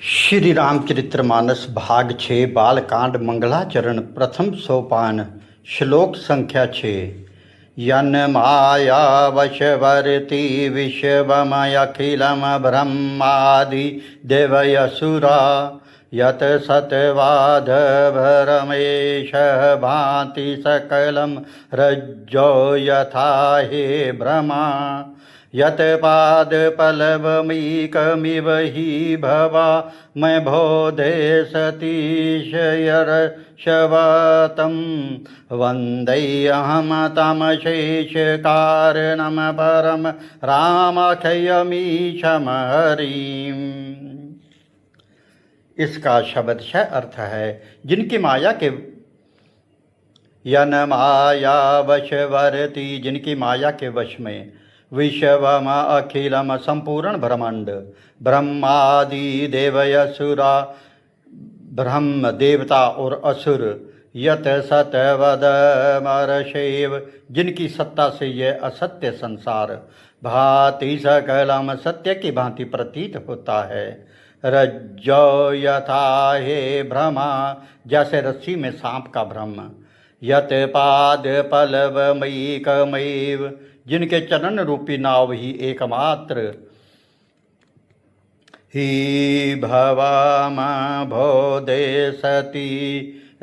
श्री रामचरितमानस भाग 6 बालकांड मंगलाचरण प्रथम सोपान श्लोक संख्या 6। यन माया वशवर्ती विश्वमखिलम ब्रह्मादि देवयसुरा यत सतवाद भरमेश भांति सकलम रज्जो यथा हे भ्रमा यत पाद पल्लवमीकमिव हि भवा मैं बोधे सतीशयर्षवतं वन्देऽहं तमशेषकारणं परं रामखयमीशं हरिम्। इसका शब्दशः अर्थ है, जिनकी माया के यन माया वशवर्ती, जिनकी माया के वश में विश्वम अखिलम संपूर्ण ब्रह्मांड ब्रह्मादि देवयसुरा ब्रह्म देवता और असुर यत सतवदमरशेव, जिनकी सत्ता से यह असत्य संसार भांति सकलम सत्य की भांति प्रतीत होता है। रज्जो यथा हे भ्रमा, जैसे रस्सी में सांप का भ्रम। यत पाद पल्लवमैकमैव, जिनके चरण रूपी नाव ही एकमात्र ही भवाम भोदे सती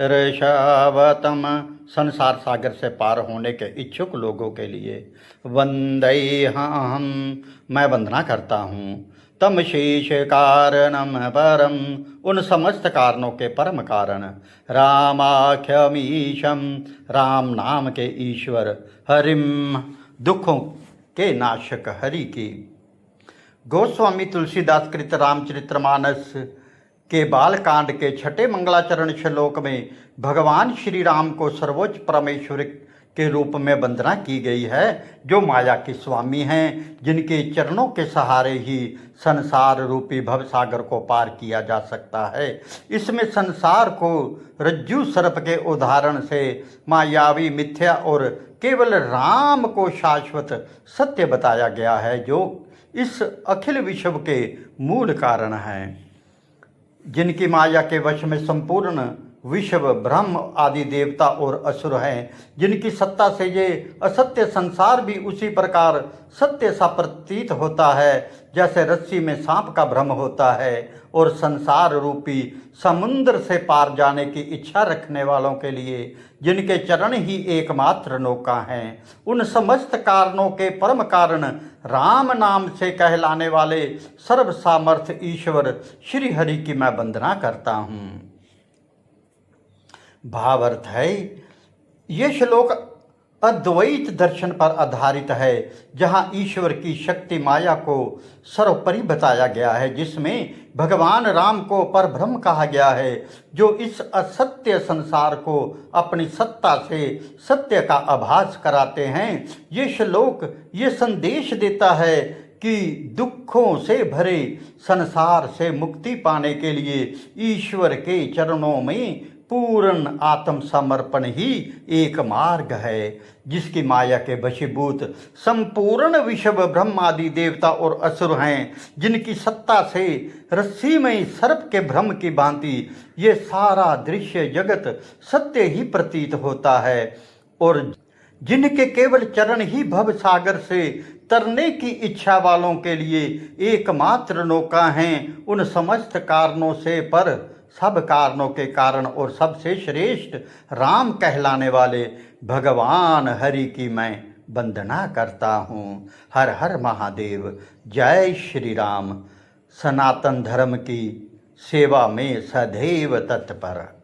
ऋषवतम, संसार सागर से पार होने के इच्छुक लोगों के लिए वंदेऽहं, मैं वंदना करता हूँ। तम शेष कारणम परम, उन समस्त कारणों के परम कारण। रामाख्यमीशम, राम नाम के ईश्वर। हरिम, दुखों के नाशक हरि की। गोस्वामी तुलसीदास कृत रामचरितमानस के बालकांड के छठे मंगलाचरण श्लोक में भगवान श्री राम को सर्वोच्च परमेश्वर के रूप में वंदना की गई है, जो माया के स्वामी हैं, जिनके चरणों के सहारे ही संसार रूपी भवसागर को पार किया जा सकता है। इसमें संसार को रज्जु सर्प के उदाहरण से मायावी मिथ्या और केवल राम को शाश्वत सत्य बताया गया है, जो इस अखिल विश्व के मूल कारण हैं। जिनकी माया के वश में संपूर्ण विश्व ब्रह्म आदि देवता और असुर हैं, जिनकी सत्ता से ये असत्य संसार भी उसी प्रकार सत्य सा प्रतीत होता है जैसे रस्सी में सांप का भ्रम होता है, और संसार रूपी समुद्र से पार जाने की इच्छा रखने वालों के लिए जिनके चरण ही एकमात्र नौका हैं, उन समस्त कारणों के परम कारण राम नाम से कहलाने वाले सर्व सामर्थ्य ईश्वर श्री हरि की मैं वंदना करता हूँ। भावार्थ है, ये श्लोक अद्वैत दर्शन पर आधारित है, जहाँ ईश्वर की शक्ति माया को सर्वोपरि बताया गया है, जिसमें भगवान राम को परब्रह्म कहा गया है, जो इस असत्य संसार को अपनी सत्ता से सत्य का आभास कराते हैं। ये श्लोक ये संदेश देता है कि दुखों से भरे संसार से मुक्ति पाने के लिए ईश्वर के चरणों में पूर्ण आत्म समर्पण ही एक मार्ग है, जिसकी माया के वशीभूत संपूर्ण विश्व ब्रह्मादि देवता और असुर हैं, जिनकी सत्ता से रस्सी में सर्प के भ्रम की भांति ये सारा दृश्य जगत सत्य ही प्रतीत होता है, और जिनके केवल चरण ही भव सागर से तरने की इच्छा वालों के लिए एकमात्र नौका हैं। उन समस्त कारणों से पर सब कारणों के कारण और सबसे श्रेष्ठ राम कहलाने वाले भगवान हरि की मैं वंदना करता हूँ। हर हर महादेव। जय श्री राम। सनातन धर्म की सेवा में सदैव तत्पर।